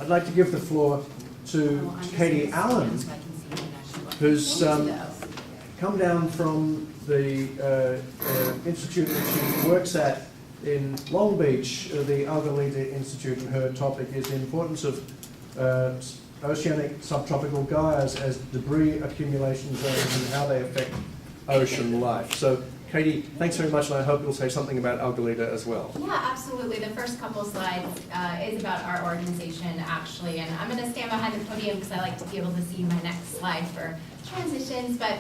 I'd like to give the floor to Katie Allen, who's come down from the institute that she works at in Long Beach, the Algalita Institute, and her topic is the importance of oceanic subtropical gyres as debris accumulation zones and how they affect ocean life. So, Katie, thanks very much, and I hope you'll say something about Algalita as well. Yeah, absolutely. The first couple slides is about our organization, actually, and I'm going to stand behind the podium because I like to be able to see my next slide for transitions, but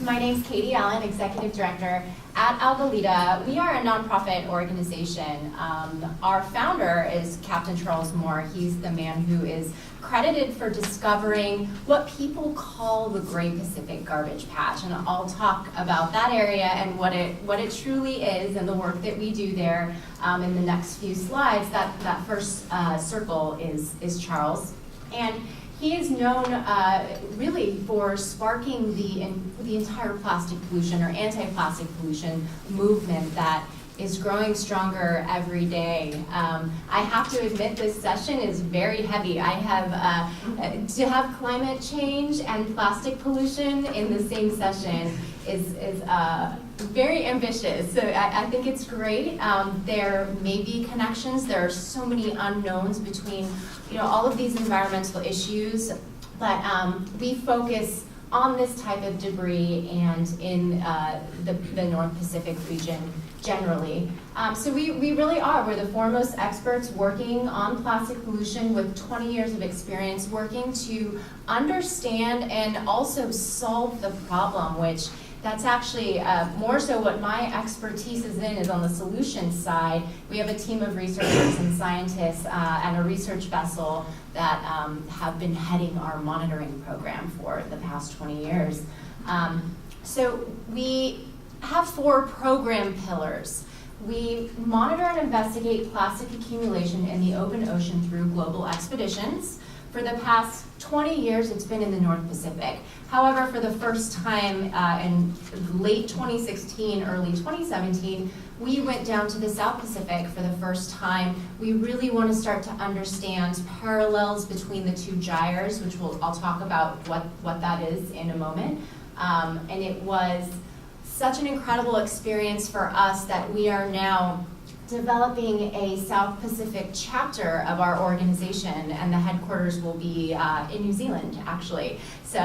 my name's Katie Allen, Executive Director at Algalita. We are a nonprofit organization. Our founder is Captain Charles Moore. He's the man who is credited for discovering what people call the Great Pacific Garbage Patch, and I'll talk about that area and what it truly is and the work that we do there in the next few slides. That first circle is Charles, and he is known really for sparking the entire plastic pollution or anti-plastic pollution movement that is growing stronger every day. I have to admit this session is very heavy. I have, to have climate change and plastic pollution in the same session is very ambitious. So I think it's great. There may be connections. There are so many unknowns between all of these environmental issues, but we focus on this type of debris and in the North Pacific region generally. So we really are. We're the foremost experts working on plastic pollution with 20 years of experience working to understand and also solve the problem, which that's actually more so what my expertise is on the solution side. We have a team of researchers and scientists and a research vessel that have been heading our monitoring program for the past 20 years. So we have 4 program pillars. We monitor and investigate plastic accumulation in the open ocean through global expeditions. For the past 20 years, it's been in the North Pacific. However, for the first time in late 2016, early 2017, we went down to the South Pacific for the first time. We really want to start to understand parallels between the two gyres, which I'll talk about what that is in a moment. And it was such an incredible experience for us that we are now developing a South Pacific chapter of our organization, and the headquarters will be in New Zealand, actually. So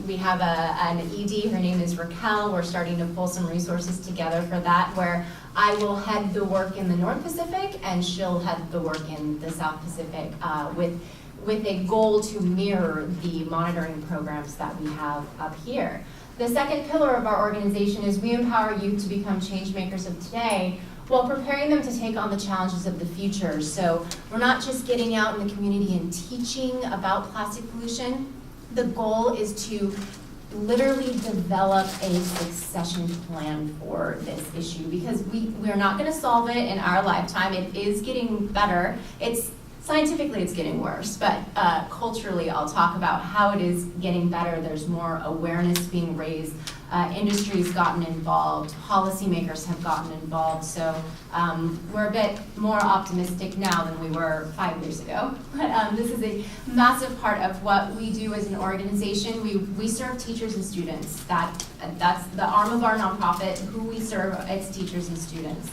we have an ED, her name is Raquel. We're starting to pull some resources together for that, where I will head the work in the North Pacific, and she'll head the work in the South Pacific with a goal to mirror the monitoring programs that we have up here. The second pillar of our organization is we empower youth to become change makers of today while preparing them to take on the challenges of the future. So we're not just getting out in the community and teaching about plastic pollution. The goal is to literally develop a succession plan for this issue, because we're not going to solve it in our lifetime. It is getting better. Scientifically, it's getting worse, but culturally, I'll talk about how it is getting better. There's more awareness being raised. Industry's gotten involved. Policymakers have gotten involved. So we're a bit more optimistic now than we were 5 years ago. But this is a massive part of what we do as an organization. We serve teachers and students. That's the arm of our nonprofit. Who we serve, it's teachers and students.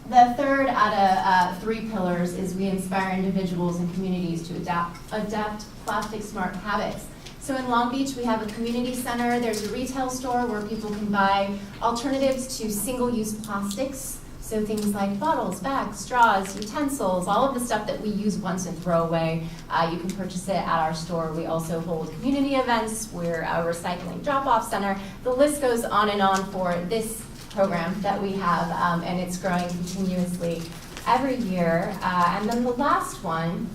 The third out of 3 pillars is we inspire individuals and communities to adapt plastic smart habits. So in Long Beach, we have a community center. There's a retail store where people can buy alternatives to single-use plastics. So things like bottles, bags, straws, utensils, all of the stuff that we use once and throw away. You can purchase it at our store. We also hold community events. We're a recycling drop-off center. The list goes on and on for this program that we have, and it's growing continuously every year. And then the last one,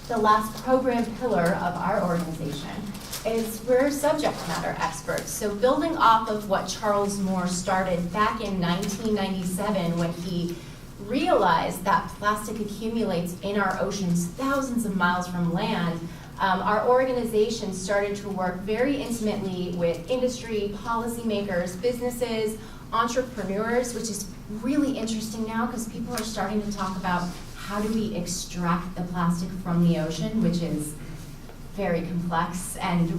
the last program pillar of our organization, is we're subject matter experts. So building off of what Charles Moore started back in 1997 when he realized that plastic accumulates in our oceans thousands of miles from land, our organization started to work very intimately with industry, policymakers, businesses, entrepreneurs, which is really interesting now because people are starting to talk about how do we extract the plastic from the ocean, which is very complex, and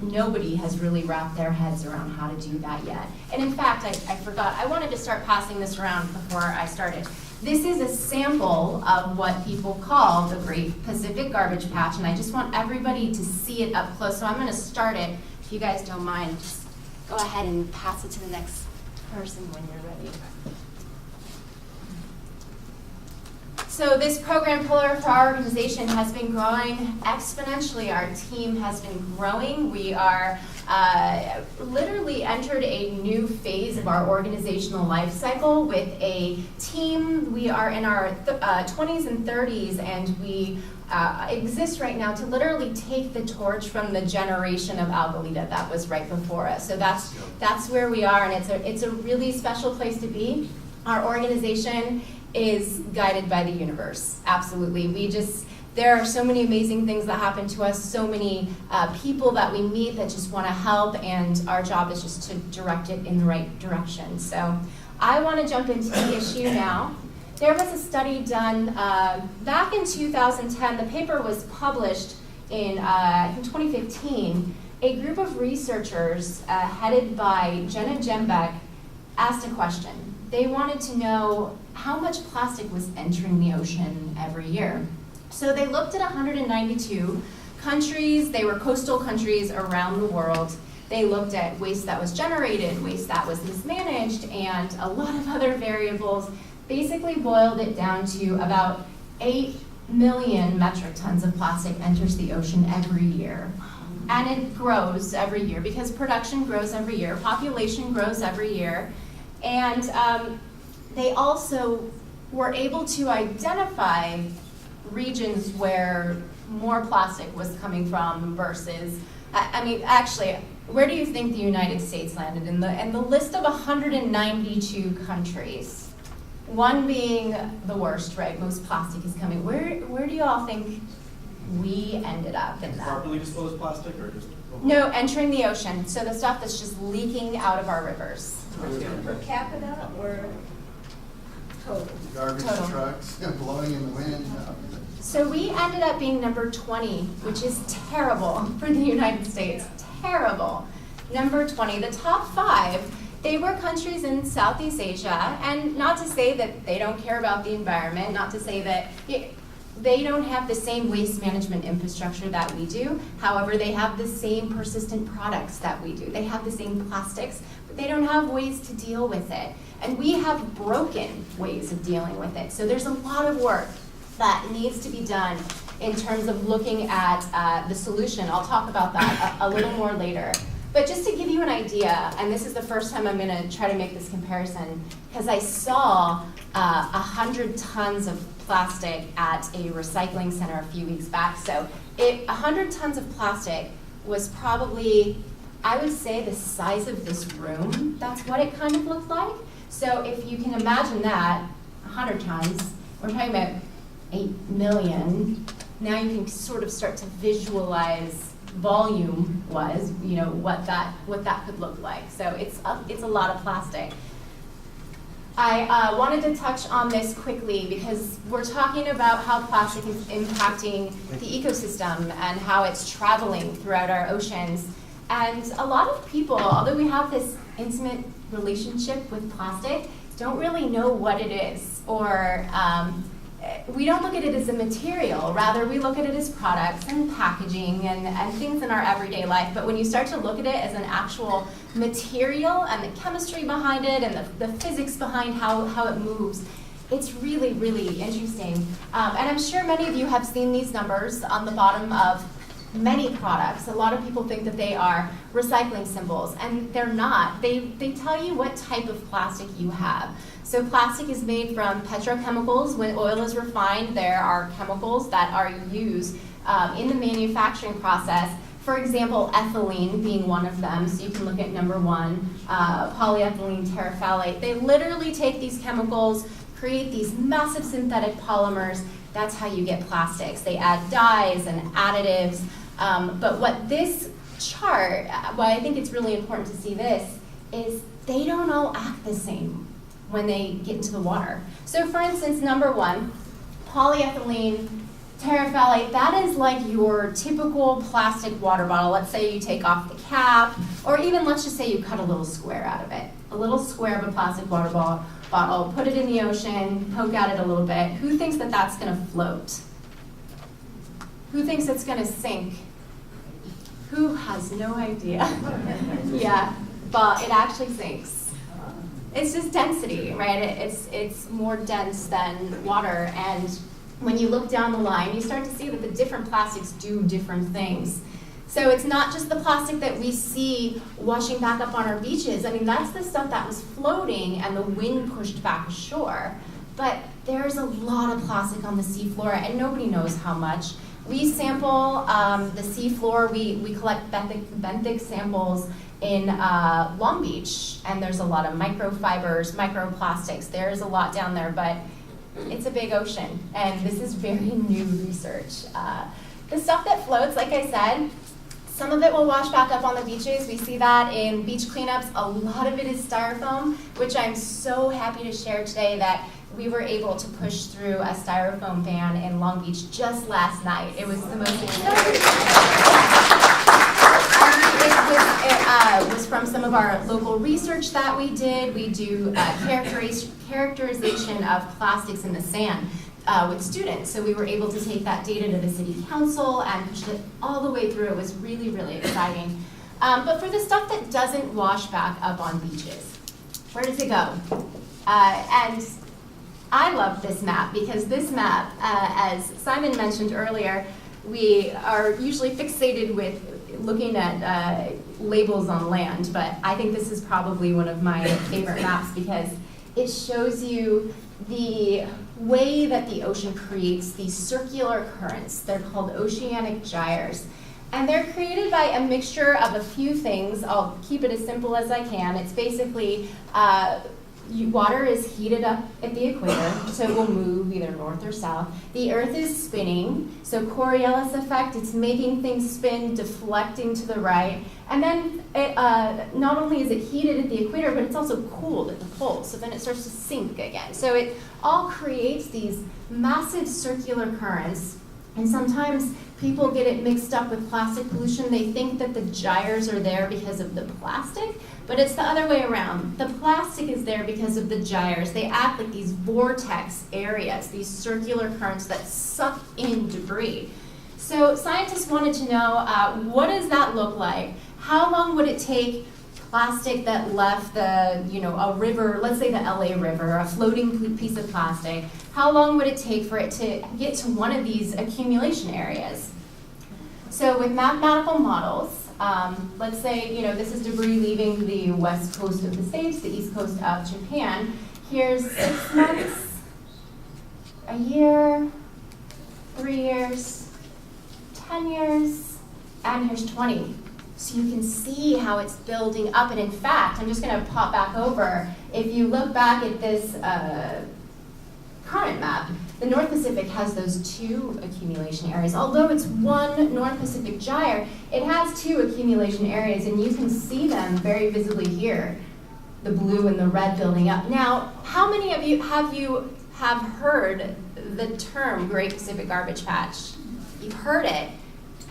nobody has really wrapped their heads around how to do that yet. And in fact, I forgot, I wanted to start passing this around before I started. This is a sample of what people call the Great Pacific Garbage Patch, and I just want everybody to see it up close. So I'm gonna start it, if you guys don't mind. Just go ahead and pass it to the next person when you're ready. So this program pillar for our organization has been growing exponentially. Our team has been growing. We are literally entered a new phase of our organizational life cycle with a team. We are in our 20s and 30s, and we exist right now to literally take the torch from the generation of Algalita that was right before us. So that's where we are, and it's a really special place to be. Our organization is guided by the universe, absolutely. There are so many amazing things that happen to us, so many people that we meet that just want to help, and our job is just to direct it in the right direction. So I want to jump into the issue now. There was a study done back in 2010. The paper was published in 2015. A group of researchers headed by Jenna Jembeck asked a question. They wanted to know how much plastic was entering the ocean every year. So they looked at 192 countries. They were coastal countries around the world. They looked at waste that was generated, waste that was mismanaged, and a lot of other variables. Basically boiled it down to about 8 million metric tons of plastic enters the ocean every year. And it grows every year because production grows every year, population grows every year. And they also were able to identify regions where more plastic was coming from versus, actually, where do you think the United States landed in the list of 192 countries? One being the worst, right? Most plastic is coming. Where do you all think we ended up in that? Properly disposed plastic or just? No, entering the ocean. So the stuff that's just leaking out of our rivers. Per capita or total? Garbage Total. trucks blowing in the wind. So we ended up being number 20, which is terrible for the United States. Terrible. Number 20. The top 5, they were countries in Southeast Asia, and not to say that they don't care about the environment, not to say that they don't have the same waste management infrastructure that we do. However, they have the same persistent products that we do. They have the same plastics, but they don't have ways to deal with it. And we have broken ways of dealing with it. So there's a lot of work that needs to be done in terms of looking at the solution. I'll talk about that a little more later. But just to give you an idea, and this is the first time I'm gonna try to make this comparison, because I saw 100 tons of plastic at a recycling center a few weeks back. So 100 tons of plastic was probably, I would say, the size of this room. That's what it kind of looked like. So if you can imagine that, 100 tons, we're talking about 8 million. Now you can sort of start to visualize volume-wise, what that could look like. So it's a lot of plastic. I wanted to touch on this quickly because we're talking about how plastic is impacting the ecosystem and how it's traveling throughout our oceans. And a lot of people, although we have this intimate relationship with plastic, don't really know what it is, or we don't look at it as a material. Rather, we look at it as products and packaging and things in our everyday life. But when you start to look at it as an actual material and the chemistry behind it and the physics behind how it moves, it's really, really interesting. And I'm sure many of you have seen these numbers on the bottom of many products. A lot of people think that they are recycling symbols, and they're not. They tell you what type of plastic you have. So plastic is made from petrochemicals. When oil is refined, there are chemicals that are used in the manufacturing process. For example, ethylene being one of them. So you can look at number 1, polyethylene terephthalate. They literally take these chemicals, create these massive synthetic polymers. That's how you get plastics. They add dyes and additives. But what this chart, why I think it's really important to see this, is they don't all act the same when they get into the water. So for instance, number 1, polyethylene terephthalate, that is like your typical plastic water bottle. Let's say you take off the cap, or even let's just say you cut a little square out of it. A little square of a plastic water bottle, put it in the ocean, poke at it a little bit. Who thinks that that's gonna float? Who thinks it's gonna sink? Who has no idea? Yeah, but it actually sinks. It's just density, right? It's more dense than water, and when you look down the line, you start to see that the different plastics do different things. So it's not just the plastic that we see washing back up on our beaches. I mean, that's the stuff that was floating and the wind pushed back ashore. But there's a lot of plastic on the seafloor, and nobody knows how much. We sample the seafloor, we collect benthic samples in Long Beach, and there's a lot of microfibers, microplastics. There's a lot down there, but it's a big ocean, and this is very new research. The stuff that floats, like I said, some of it will wash back up on the beaches. We see that in beach cleanups. A lot of it is styrofoam, which I'm so happy to share today that we were able to push through a styrofoam ban in Long Beach just last night. It was the most exciting. It was from some of our local research that we did. We do characterization of plastics in the sand with students. So we were able to take that data to the city council and push it all the way through. It was really, really exciting. But for the stuff that doesn't wash back up on beaches, where does it go? And I love this map because this map, as Simon mentioned earlier, we are usually fixated with looking at labels on land, but I think this is probably one of my favorite maps because it shows you the way that the ocean creates these circular currents. They're called oceanic gyres. And they're created by a mixture of a few things. I'll keep it as simple as I can. It's basically water is heated up at the equator, so it will move either north or south. The Earth is spinning, so Coriolis effect, it's making things spin, deflecting to the right. And then it, not only is it heated at the equator, but it's also cooled at the poles, so then it starts to sink again. So it all creates these massive circular currents, and sometimes people get it mixed up with plastic pollution. They think that the gyres are there because of the plastic, but it's the other way around. The plastic is there because of the gyres. They act like these vortex areas, these circular currents that suck in debris. So scientists wanted to know, what does that look like? How long would it take plastic that left the, a river, let's say the LA River, a floating piece of plastic, how long would it take for it to get to one of these accumulation areas? So with mathematical models, let's say, this is debris leaving the west coast of the States, the east coast of Japan. Here's 6 months, a year, 3 years, 10 years, and here's 20. So you can see how it's building up, and in fact, I'm just going to pop back over. If you look back at this current map, the North Pacific has those 2 accumulation areas. Although it's one North Pacific gyre, it has 2 accumulation areas, and you can see them very visibly here, the blue and the red building up. Now, how many of you have heard the term Great Pacific Garbage Patch? You've heard it.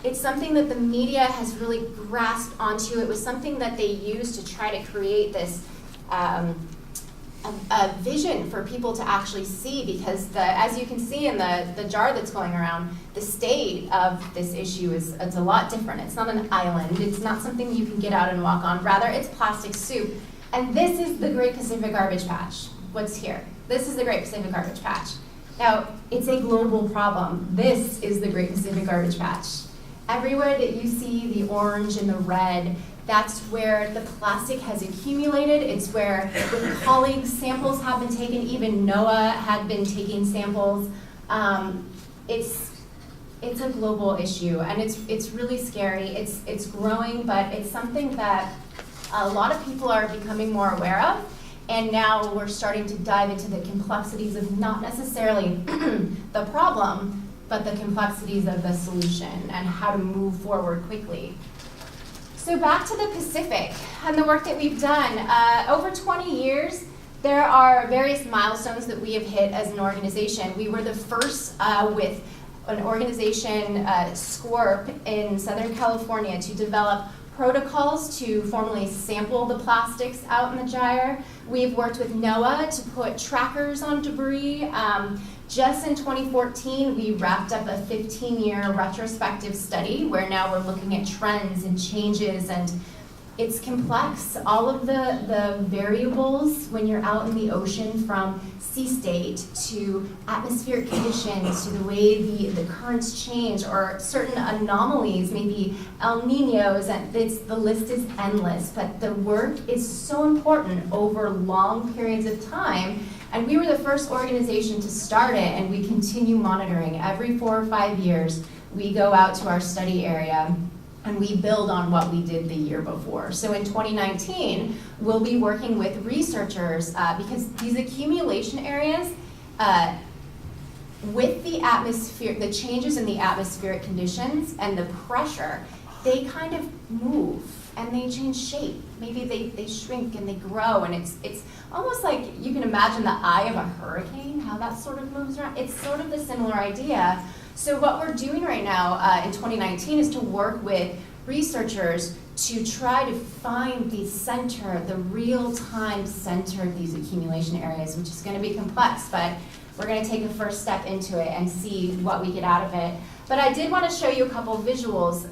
It's something that the media has really grasped onto. It was something that they used to try to create this a vision for people to actually see, because as you can see in the jar that's going around, the state of this issue it's a lot different. It's not an island. It's not something you can get out and walk on. Rather, it's plastic soup. And this is the Great Pacific Garbage Patch. What's here? This is the Great Pacific Garbage Patch. Now, it's a global problem. This is the Great Pacific Garbage Patch. Everywhere that you see the orange and the red, that's where the plastic has accumulated. It's where the colleagues' samples have been taken. Even NOAA had been taking samples. It's a global issue, and it's really scary. It's growing, but it's something that a lot of people are becoming more aware of. And now we're starting to dive into the complexities of not necessarily the problem, but the complexities of the solution and how to move forward quickly. So back to the Pacific and the work that we've done. Over 20 years, There are various milestones that we have hit as an organization. We were the first with an organization, SCORP, in Southern California to develop protocols to formally sample the plastics out in the gyre. We've worked with NOAA to put trackers on debris. Just in 2014, we wrapped up a 15-year retrospective study where now we're looking at trends and changes, and it's complex. All of the variables when you're out in the ocean, from sea state to atmospheric conditions to the way the currents change, or certain anomalies, maybe El Niños, and the list is endless. But the work is so important over long periods of time. And we were the first organization to start it, and we continue monitoring. Every 4 or 5 years, we go out to our study area and we build on what we did the year before. So in 2019, we'll be working with researchers because these accumulation areas, with the atmosphere, the changes in the atmospheric conditions and the pressure, they kind of move and they change shape. Maybe they shrink and they grow, and it's almost like you can imagine the eye of a hurricane, how that sort of moves around. It's sort of the similar idea. So what we're doing right now in 2019 is to work with researchers to try to find the center, the real-time center of these accumulation areas, which is going to be complex, but we're going to take a first step into it and see what we get out of it. But I did want to show you a couple visuals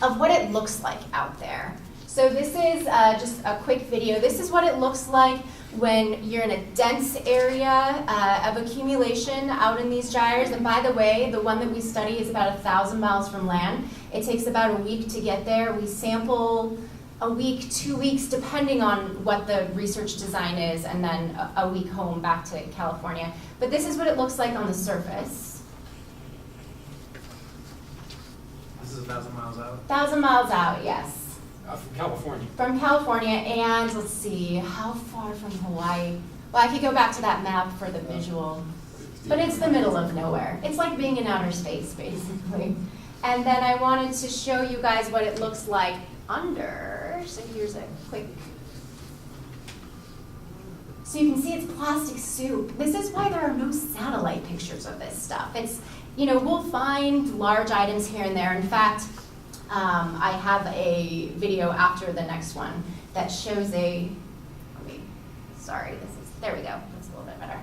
of what it looks like out there. So this is just a quick video. This is what it looks like when you're in a dense area of accumulation out in these gyres. And by the way, the one that we study is about 1,000 miles from land. It takes about a week to get there. We sample a week, 2 weeks, depending on what the research design is, and then a week home back to California. But this is what it looks like on the surface. This is 1,000 miles out? 1,000 miles out, yes. From California. From California, and let's see, how far from Hawaii? Well, I could go back to that map for the visual, but it's the middle of nowhere. It's like being in outer space, basically. And then I wanted to show you guys what it looks like under. So here's a quick. So you can see it's plastic soup. This is why there are no satellite pictures of this stuff. It's, you know, we'll find large items here and there. In fact, I have a video after the next one that shows there we go, that's a little bit better.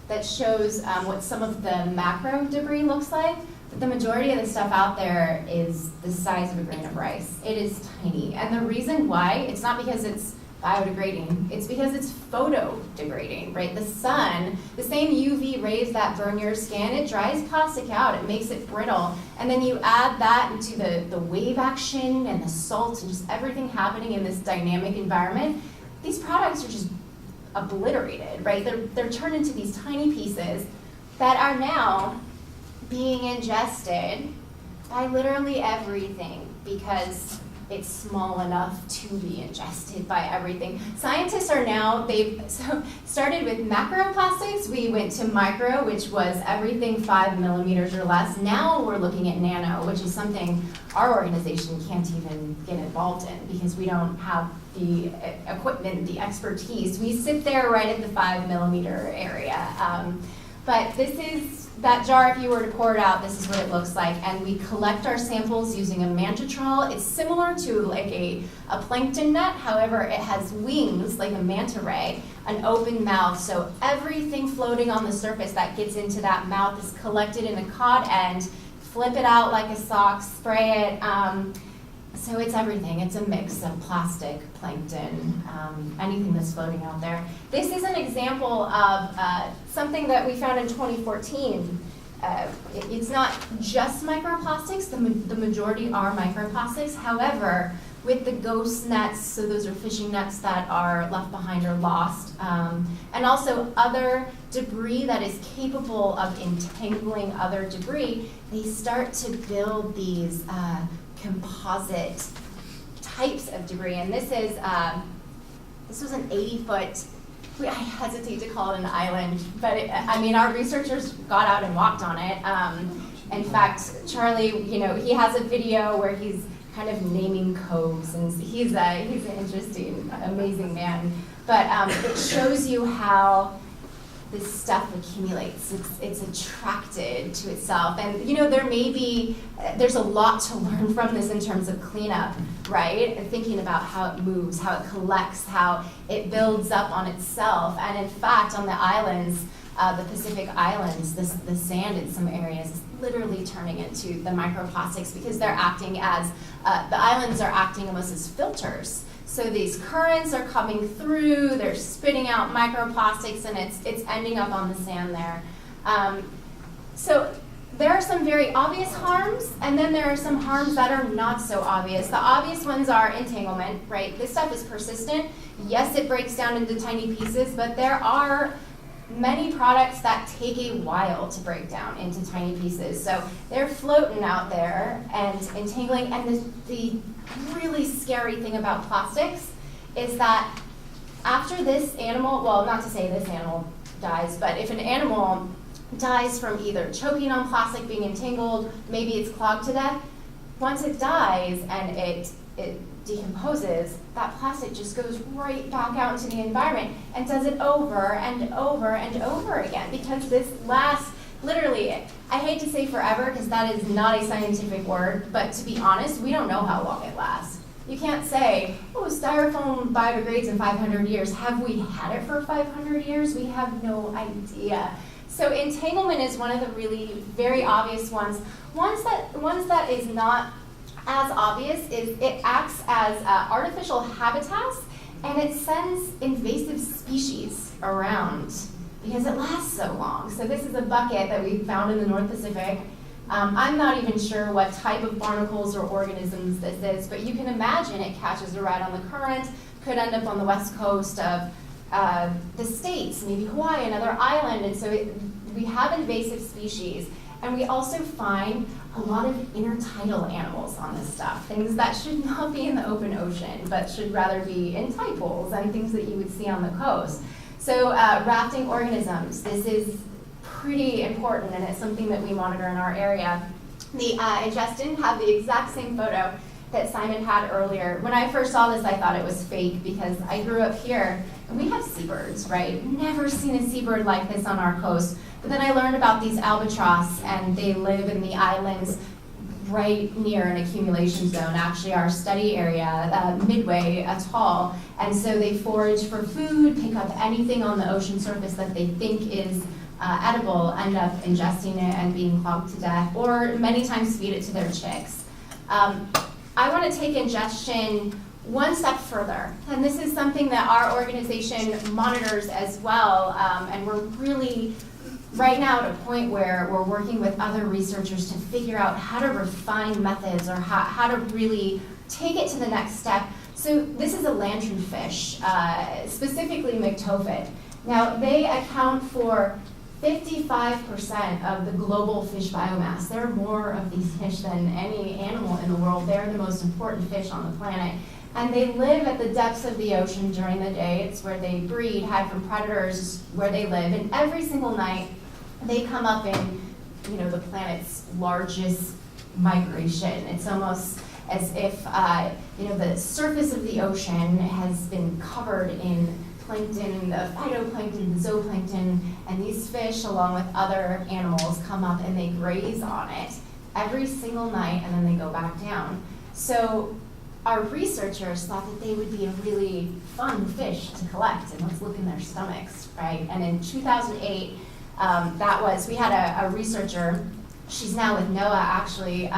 That shows what some of the macro debris looks like. But the majority of the stuff out there is the size of a grain of rice. It is tiny. And the reason why, it's not because it's biodegrading, it's because it's photo-degrading, right? The sun, the same UV rays that burn your skin, it dries plastic out, it makes it brittle. And then you add that into the wave action and the salt and just everything happening in this dynamic environment, these products are just obliterated, right? They're turned into these tiny pieces that are now being ingested by literally everything because it's small enough to be ingested by everything. Scientists are now, they've started with macroplastics. We went to micro, which was everything 5 millimeters or less. Now we're looking at nano, which is something our organization can't even get involved in because we don't have the equipment, the expertise. We sit there right at the 5 millimeter area. But this is that jar. If you were to pour it out, this is what it looks like. And we collect our samples using a manta trawl. It's similar to like a plankton net. However, it has wings like a manta ray, an open mouth. So everything floating on the surface that gets into that mouth is collected in a cod end. Flip it out like a sock, spray it. So it's everything. It's a mix of plastic, plankton, anything that's floating out there. This is an example of something that we found in 2014. It's not just microplastics. The majority are microplastics. However, with the ghost nets, so those are fishing nets that are left behind or lost, and also other debris that is capable of entangling other debris, they start to build these composite types of debris. And this was an 80-foot, I hesitate to call it an island, but our researchers got out and walked on it. In fact, Charlie, he has a video where he's kind of naming coves, and he's an interesting, amazing man. but it shows you how this stuff accumulates. It's attracted to itself. And there's a lot to learn from this in terms of cleanup, right? And thinking about how it moves, how it collects, how it builds up on itself. And in fact, on the islands, the Pacific Islands, the sand in some areas is literally turning into the microplastics because they're acting as, the islands are acting almost as filters. So these currents are coming through, they're spitting out microplastics, and it's ending up on the sand there. So there are some very obvious harms, and then there are some harms that are not so obvious. The obvious ones are entanglement, right? This stuff is persistent. Yes, it breaks down into tiny pieces, but there are many products that take a while to break down into tiny pieces. So they're floating out there and entangling. And the really scary thing about plastics is that after this animal, well, not to say this animal dies, but if an animal dies from either choking on plastic, being entangled, maybe it's clogged to death, once it dies and it decomposes, that plastic just goes right back out into the environment and does it over and over and over again, because this lasts literally, I hate to say forever because that is not a scientific word, but to be honest, we don't know how long it lasts. You can't say, oh, styrofoam biodegrades in 500 years. Have we had it for 500 years? We have no idea. So entanglement is one of the really very obvious ones. Ones that is not as obvious is it acts as artificial habitats, and it sends invasive species around because it lasts so long. So this is a bucket that we found in the North Pacific. I'm not even sure what type of barnacles or organisms this is, but you can imagine it catches a ride on the current, could end up on the west coast of the States, maybe Hawaii, another island, and so we have invasive species. And we also find a lot of intertidal animals on this stuff, things that should not be in the open ocean, but should rather be in tide pools and things that you would see on the coast. So rafting organisms, this is pretty important, and it's something that we monitor in our area. The ingestion have the exact same photo that Simon had earlier. When I first saw this, I thought it was fake because I grew up here, and we have seabirds, right? Never seen a seabird like this on our coast. But then I learned about these albatross, and they live in the islands right near an accumulation zone, actually our study area, Midway Atoll. And so they forage for food, pick up anything on the ocean surface that they think is edible, end up ingesting it and being clogged to death, or many times feed it to their chicks. I want to take ingestion one step further, and this is something that our organization monitors as well, and we're really right now at a point where we're working with other researchers to figure out how to refine methods or how to really take it to the next step. So this is a lantern fish, specifically Myctophid. Now they account for 55% of the global fish biomass. There are more of these fish than any animal in the world. They're the most important fish on the planet. And they live at the depths of the ocean during the day. It's where they breed, hide from predators, where they live. And every single night, they come up in, the planet's largest migration. It's almost as if, the surface of the ocean has been covered in plankton, the phytoplankton, the zooplankton, and these fish, along with other animals, come up and they graze on it every single night, and then they go back down. So our researchers thought that they would be a really fun fish to collect, and let's look in their stomachs, right? And in 2008, we had a researcher, she's now with NOAA actually,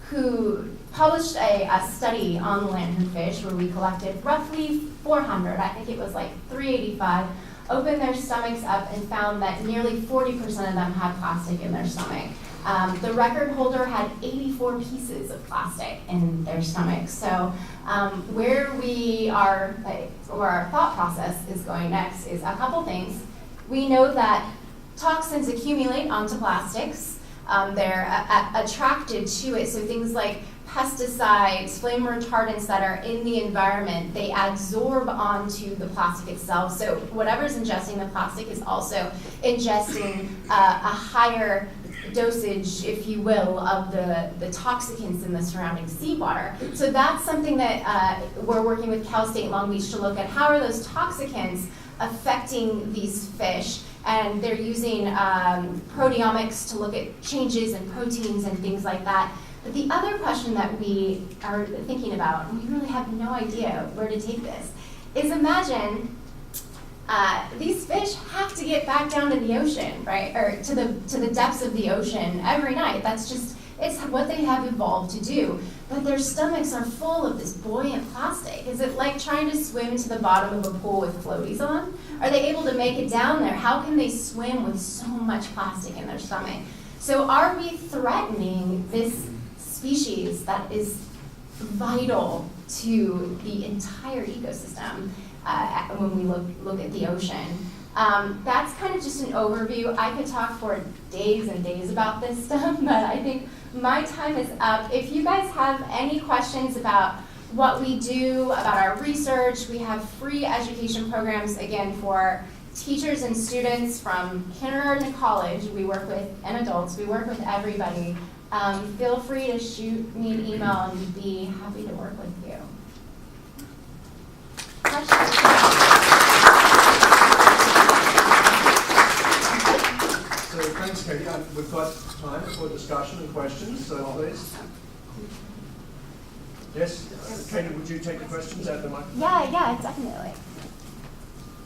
who published a study on the lanternfish where we collected roughly 400, I think it was like 385, opened their stomachs up and found that nearly 40% of them had plastic in their stomach. The record holder had 84 pieces of plastic in their stomach. So where our thought process is going next is a couple things. We know that toxins accumulate onto plastics. They're attracted to it. So things like pesticides, flame retardants that are in the environment, they absorb onto the plastic itself. So whatever's ingesting the plastic is also ingesting a higher dosage, if you will, of the toxicants in the surrounding seawater. So that's something that we're working with Cal State Long Beach to look at. How are those toxicants affecting these fish? And they're using proteomics to look at changes in proteins and things like that. But the other question that we are thinking about, and we really have no idea where to take this, is imagine these fish have to get back down to the ocean, right? Or to the depths of the ocean every night. That's just, it's what they have evolved to do. But their stomachs are full of this buoyant plastic. Is it like trying to swim to the bottom of a pool with floaties on? Are they able to make it down there? How can they swim with so much plastic in their stomach? So are we threatening this species that is vital to the entire ecosystem when we look at the ocean? That's kind of just an overview. I could talk for days and days about this stuff, but I think my time is up. If you guys have any questions about what we do, about our research, we have free education programs, again, for teachers and students from kindergarten to college. We work with, and adults, we work with everybody. Feel free to shoot me an email and we'd be happy to work with you. So thanks, Katie. We've got time for discussion and questions, so please. Yes, Katie, would you take the questions at the microphone? Yeah, definitely.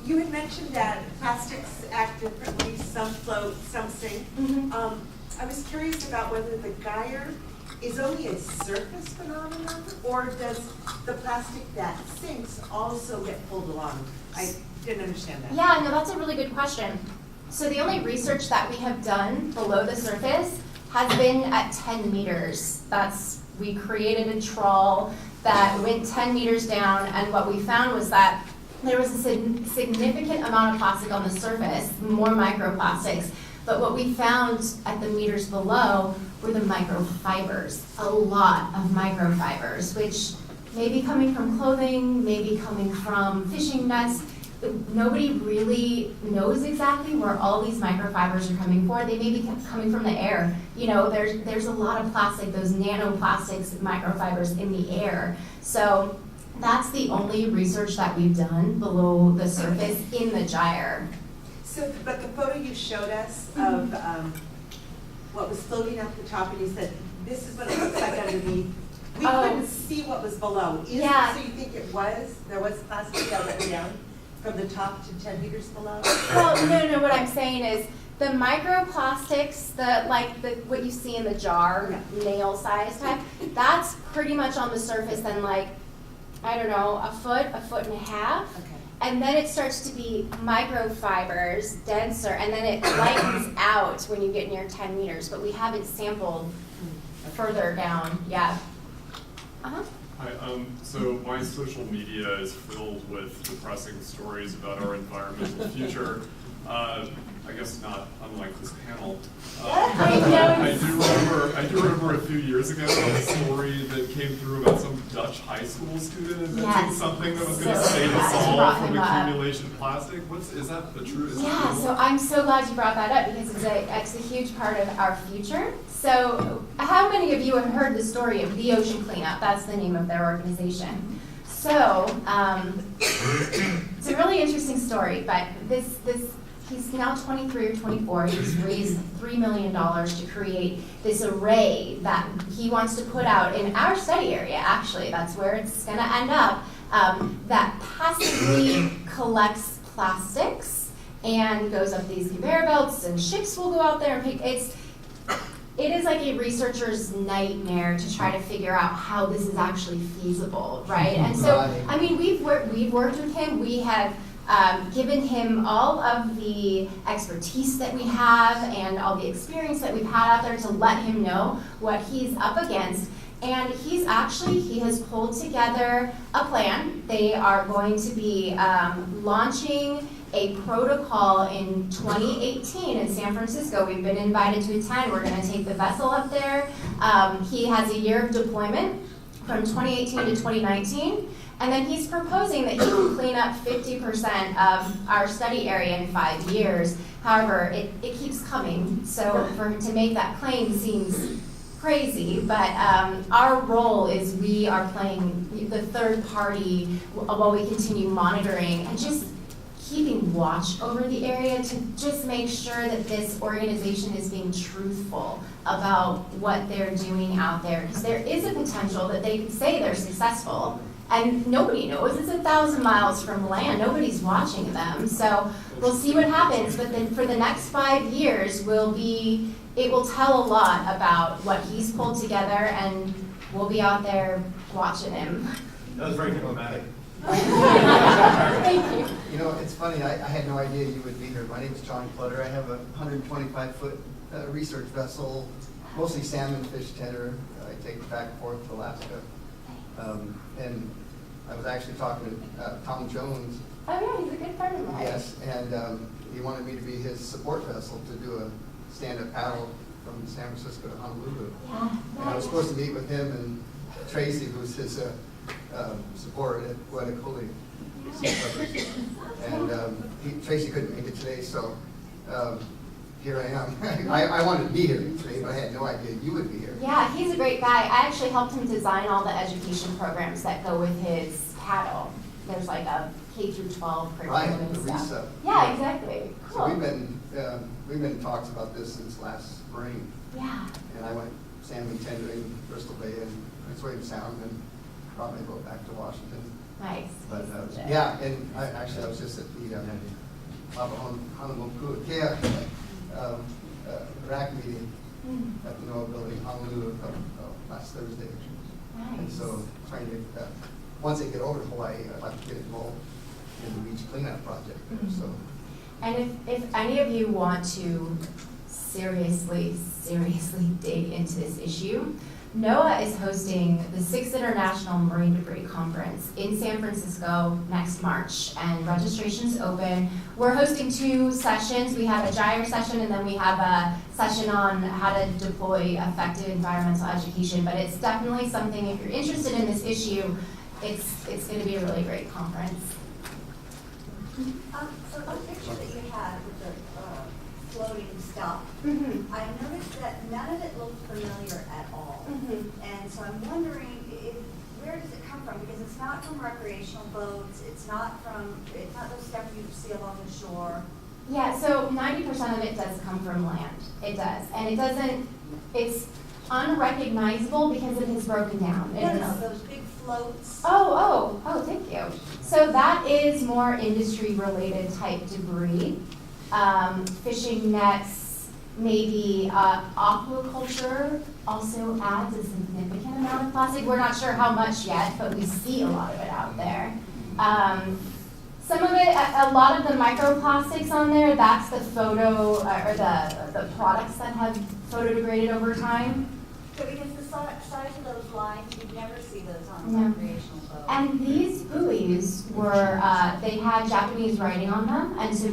You had mentioned that plastics act differently, some float, some sink. Mm-hmm. I was curious about whether the gyre is only a surface phenomenon, or does the plastic that sinks also get pulled along? I didn't understand that. Yeah, no, that's a really good question. So the only research that we have done below the surface has been at 10 meters. We created a trawl that went 10 meters down, and what we found was that there was a significant amount of plastic on the surface, more microplastics. But what we found at the meters below were the microfibers, a lot of microfibers, which may be coming from clothing, maybe coming from fishing nets. Nobody really knows exactly where all these microfibers are coming from. They may be coming from the air. You know, there's a lot of plastic, those nanoplastics, microfibers in the air. So that's the only research that we've done below the surface in the gyre. So, but the photo you showed us of what was floating up the top, and you said, this is what it looks like underneath. We couldn't see what was below. So you think there was plastic that went down from the top to 10 meters below? Well, no, what I'm saying is the microplastics, what you see in the jar, nail size type, that's pretty much on the surface and like, I don't know, a foot and a half. Okay. And then it starts to be microfibers, denser, and then it lightens out when you get near 10 meters, but we haven't sampled further down, yeah. Uh-huh. Hi, so my social media is filled with depressing stories about our environmental future. I guess not unlike this panel. I do remember a few years ago a story that came through about some Dutch high school student inventing something that was going to save us all from accumulation of plastic. Is that the truth? Yeah, so I'm so glad you brought that up because it's a huge part of our future. So how many of you have heard the story of the Ocean Cleanup? That's the name of their organization. So it's a really interesting story, but he's now 23 or 24. He's raised $3 million to create this array that he wants to put out in our study area, actually. That's where it's going to end up, that passively collects plastics and goes up these conveyor belts, and ships will go out there and pick. It is like a researcher's nightmare to try to figure out how this is actually feasible, right? And so, I mean, we've worked with him. We have given him all of the expertise that we have and all the experience that we've had out there to let him know what he's up against. And he has pulled together a plan. They are going to be launching a protocol in 2018 in San Francisco. We've been invited to attend. We're going to take the vessel up there. He has a year of deployment from 2018 to 2019. And then he's proposing that he can clean up 50% of our study area in 5 years. However, it keeps coming, so to make that claim seems crazy, but our role is we are playing the third party while we continue monitoring and just keeping watch over the area to just make sure that this organization is being truthful about what they're doing out there. Because there is a potential that they could say they're successful, and nobody knows. It's 1,000 miles from land. Nobody's watching them. So we'll see what happens. But then for the next 5 years, it will tell a lot about what he's pulled together, and we'll be out there watching him. That was very diplomatic. Thank you. You know, it's funny, I had no idea you would be here. My name is John Clutter. I have a 125-foot research vessel, mostly salmon fish tender. I take it back and forth to Alaska. And I was actually talking to Tom Jones. Oh yeah, he's a good friend of mine. Yes, and he wanted me to be his support vessel to do a stand-up paddle from San Francisco to Honolulu. Yeah. And I was supposed to meet with him and Tracy, who's his support at Guadalcanal. And Tracy couldn't make it today, so here I am. I wanted to be here today, but I had no idea you would be here. Yeah, he's a great guy. I actually helped him design all the education programs that go with his paddle. There's like a K through 12 curriculum Right, and the stuff. RESA. Yeah, exactly. So Cool. we've been in talks about this since last spring. Yeah. And I went salmon tendering Bristol Bay and Wave Sound and brought my boat back to Washington. Nice. But He's legit. yeah, and I was just at the Honolulu RAC meeting at the NOAA building, Honolulu, last Thursday. And Nice. so trying to, once they get over to Hawaii, I'd like to get involved in the beach cleanup project there, so. And if any of you want to seriously dig into this issue, NOAA is hosting the 6th International Marine Debris Conference in San Francisco next March, and registration's open. We're hosting 2 sessions. We have a gyre session, and then we have a session on how to deploy effective environmental education. But it's definitely something, if you're interested in this issue, it's going to be a really great conference. So the picture that you had with the floating stuff, Mm-hmm. I noticed that none of it looked familiar at all. Mm-hmm. And so I'm wondering, where does it come from? Because it's not from recreational boats, it's not those stuff you see along the shore. Yeah, so 90% of it does come from land. It does. And it's unrecognizable because it has broken down. Yes, those big floats. Oh, thank you. So that is more industry-related type debris. Fishing nets, maybe aquaculture also adds a significant amount of plastic. We're not sure how much yet, but we see a lot of it out there. Some of it, a lot of the microplastics on there, that's the photo, or the products that have photodegraded over time. So because the size of those lines, you'd never see those on a No. recreational boat. And these buoys were, they had Japanese writing on them, and so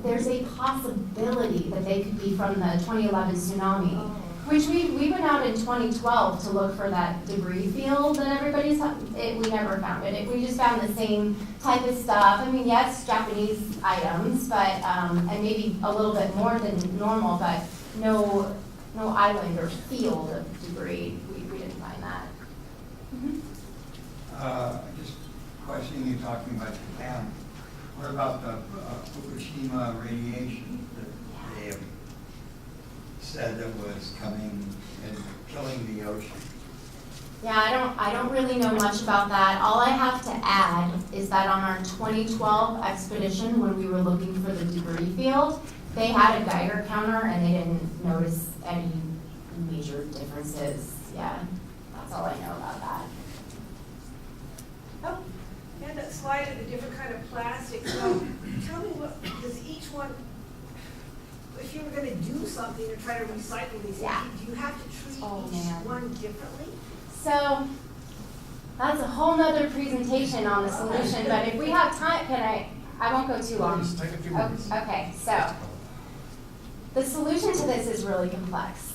there's a possibility that they could be from the 2011 tsunami, which we went out in 2012 to look for that debris field, and we never found it. We just found the same type of stuff. I mean, yes, Japanese items, but, and maybe a little bit more than normal, but no island or field of debris. We didn't find that. Just questioning you talking about Japan. What about the Fukushima radiation that they have said that was coming and killing the ocean? Yeah, I don't really know much about that. All I have to add is that on our 2012 expedition, when we were looking for the debris field, they had a Geiger counter and they didn't notice any major differences. Yeah, that's all I know about that. Oh, and that slide of the different kind of plastic, so tell me what, does each one, if you were gonna do something or try to recycle these, Yeah. do you have to treat Oh, each man. one differently? So that's a whole nother presentation on the solution, but if we have time, I won't go too long. Please, take a few minutes. Okay, so the solution to this is really complex.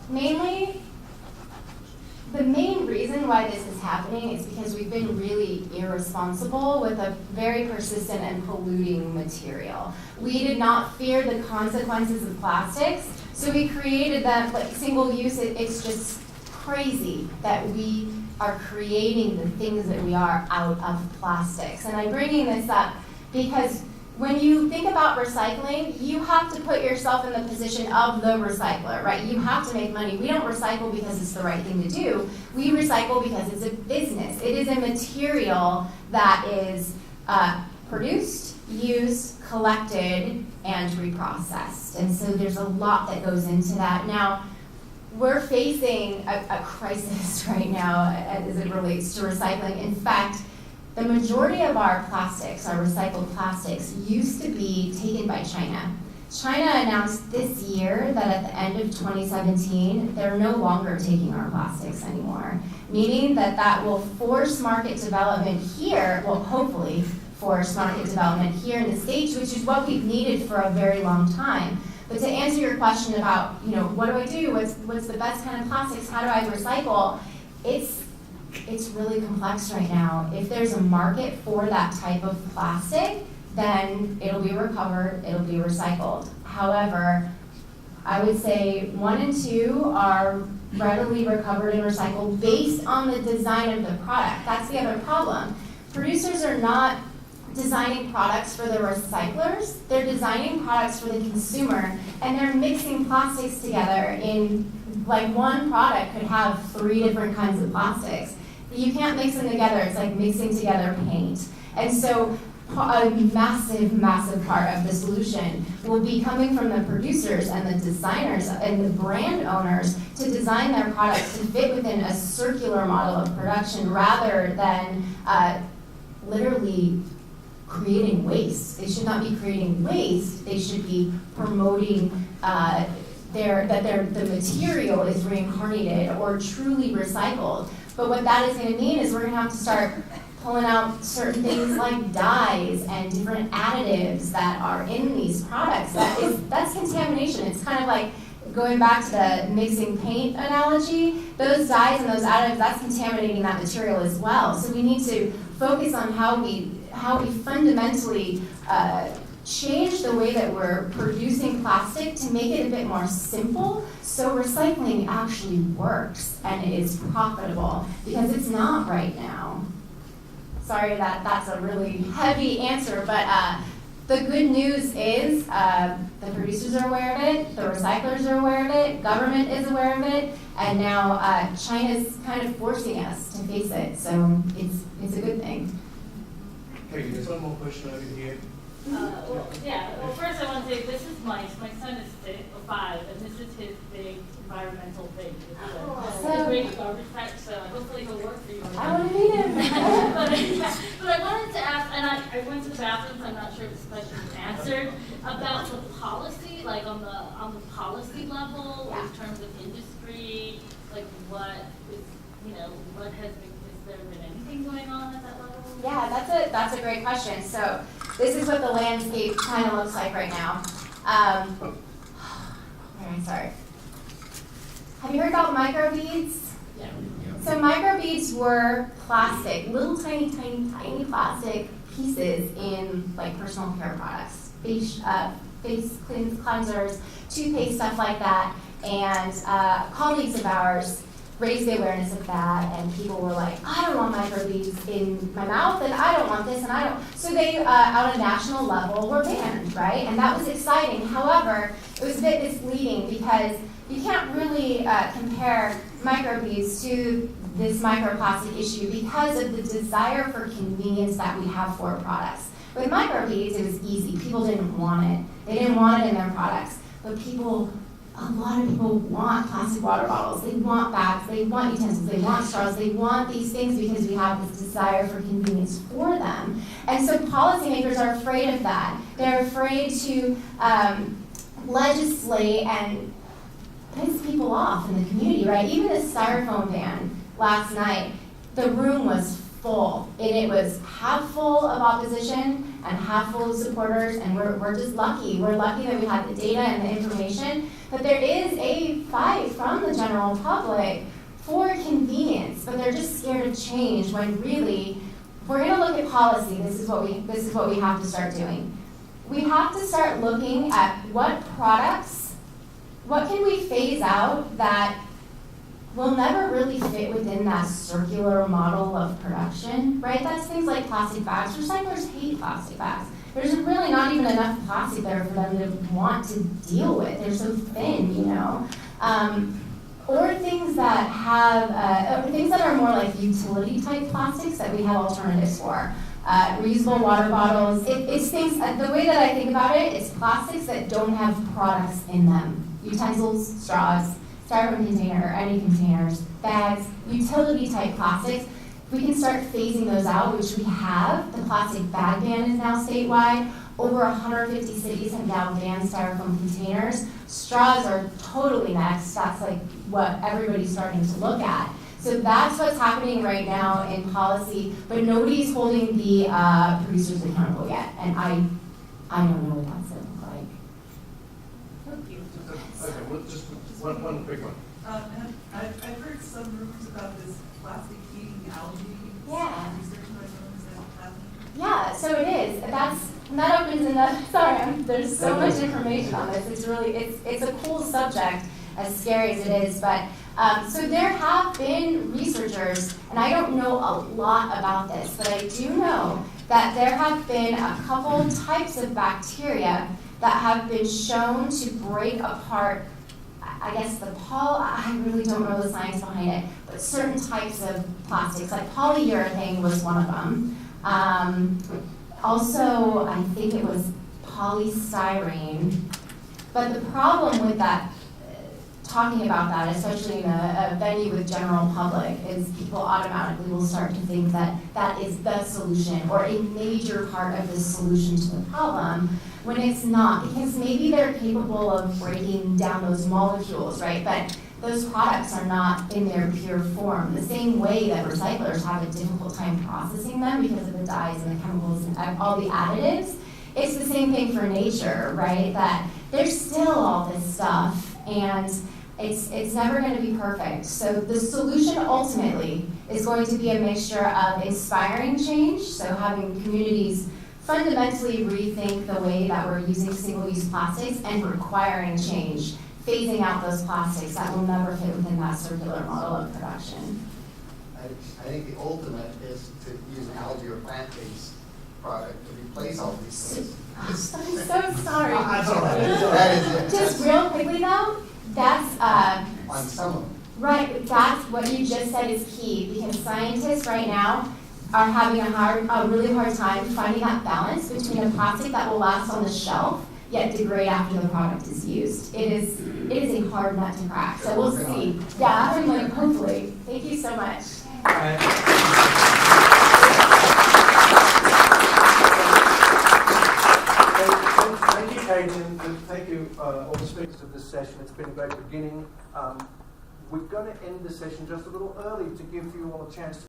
Mainly, The main reason why this is happening is because we've been really irresponsible with a very persistent and polluting material. We did not fear the consequences of plastics, so we created that like single use. It's just crazy that we are creating the things that we are out of plastics. And I'm bringing this up because when you think about recycling, you have to put yourself in the position of the recycler, right? You have to make money. We don't recycle because it's the right thing to do. We recycle because it's a business. It is a material that is produced, used, collected, and reprocessed. And so there's a lot that goes into that. Now, we're facing a crisis right now as it relates to recycling. In fact, the majority of our plastics, our recycled plastics, used to be taken by China. China announced this year that at the end of 2017, they're no longer taking our plastics anymore, meaning that that will force market development here, well, hopefully force market development here in the States, which is what we've needed for a very long time. But to answer your question about, what do I do? What's the best kind of plastics? How do I recycle? It's really complex right now. If there's a market for that type of plastic, then it'll be recovered, it'll be recycled. However, I would say 1 and 2 are readily recovered and recycled based on the design of the product. That's the other problem. Producers are not designing products for the recyclers, they're designing products for the consumer, and they're mixing plastics together in, like, one product could have 3 different kinds of plastics. You can't mix them together, it's like mixing together paint. And so a massive, massive part of the solution will be coming from the producers and the designers and the brand owners to design their products to fit within a circular model of production rather than literally creating waste. They should not be creating waste, they should be promoting that the material is reincarnated or truly recycled. But what that is going to mean is we're going to have to start pulling out certain things like dyes and different additives that are in these products. That's contamination. It's kind of like going back to the mixing paint analogy. Those dyes and those additives, that's contaminating that material as well. So we need to focus on how we fundamentally change the way that we're producing plastic to make it a bit more simple so recycling actually works and is profitable, because it's not right now. Sorry that's a really heavy answer, but the good news is the producers are aware of it, the recyclers are aware of it, government is aware of it, and now China's kind of forcing us to face it, so it's a good thing. Okay, there's one more question over here. Well, first I want to say this is my son is 5, and this is his big environmental thing. It's a great garbage patch, so hopefully he'll work for you. I want to meet him. but I wanted to ask, and I went to the bathroom, so I'm not sure if this question was answered, about the policy, like on the policy level, in terms of industry, like what has there been anything going on at that level? Yeah, that's a great question. So this is what the landscape kind of looks like right now. Sorry. Have you heard about microbeads? Yeah. So microbeads were plastic, little tiny plastic pieces in like personal care products, face cleansers, toothpaste, stuff like that. And colleagues of ours raised the awareness of that, and people were like, I don't want microbeads in my mouth, and I don't want this, and I don't. So they, on a national level, were banned, right? And that was exciting. However, it was a bit misleading because you can't really compare microbeads to this microplastic issue because of the desire for convenience that we have for products. With microbeads, it was easy. People didn't want it. They didn't want it in their products. But a lot of people want plastic water bottles, they want bags, they want utensils, they want straws, they want these things because we have this desire for convenience for them. And so policymakers are afraid of that. They're afraid to legislate and piss people off in the community, right? Even the styrofoam ban last night, the room was full, and it was half full of opposition and half full of supporters, and we're just lucky. We're lucky that we had the data and the information, but there is a fight from the general public for convenience, but they're just scared of change when really, if we're gonna look at policy, this is what we have to start doing. We have to start looking at what products, what can we phase out that will never really fit within that circular model of production, right? That's things like plastic bags. Recyclers hate plastic bags. There's really not even enough plastic there for them to want to deal with. They're so thin, you know? Or things that have, things that are more like utility type plastics that we have alternatives for. Reusable water bottles, it's things, the way that I think about it, it's plastics that don't have products in them. Utensils, straws, styrofoam container, or any containers, bags, utility type plastics. We can start phasing those out, which we have. The plastic bag ban is now statewide. Over 150 cities have now banned styrofoam containers. Straws are totally next. That's like what everybody's starting to look at. So that's what's happening right now in policy, but nobody's holding the producers accountable yet. And I don't know what that's going to look like. Okay, well, just one quick one. I've heard some rumors about this plastic eating algae. Yeah. Research going on, is that happening? Yeah, so it is. That opens in the, sorry, there's so much information on this. It's really, it's a cool subject, as scary as it is, but so there have been researchers, and I don't know a lot about this, but I do know that there have been a couple types of bacteria that have been shown to break apart, I guess I really don't know the science behind it, but certain types of plastics, like polyurethane was one of them. Also, I think it was polystyrene. But the problem with that, talking about that, especially in a venue with general public, is people automatically will start to think that that is the solution or a major part of the solution to the problem, when it's not, because maybe they're capable of breaking down those molecules, right? But those products are not in their pure form. The same way that recyclers have a difficult time processing them because of the dyes and the chemicals and all the additives, it's the same thing for nature, right? That there's still all this stuff, and it's never going to be perfect. So the solution ultimately is going to be a mixture of inspiring change, so having communities fundamentally rethink the way that we're using single-use plastics, and requiring change, phasing out those plastics that will never fit within that circular model of production. I think the ultimate is to use an algae or plant-based product to replace all these things. I'm so sorry. That's all right. That is it. Just real quickly though, that's On some of them. right. That's what you just said is key, because scientists right now are having a really hard time finding that balance between a plastic that will last on the shelf yet degrade after the product is used. It is a hard nut to crack. So we'll see. Yeah, I'm like, hopefully. Thank you so much. Thank you, Kate, and thank you all the speakers of this session. It's been a great beginning. We're going to end the session just a little early to give you all a chance to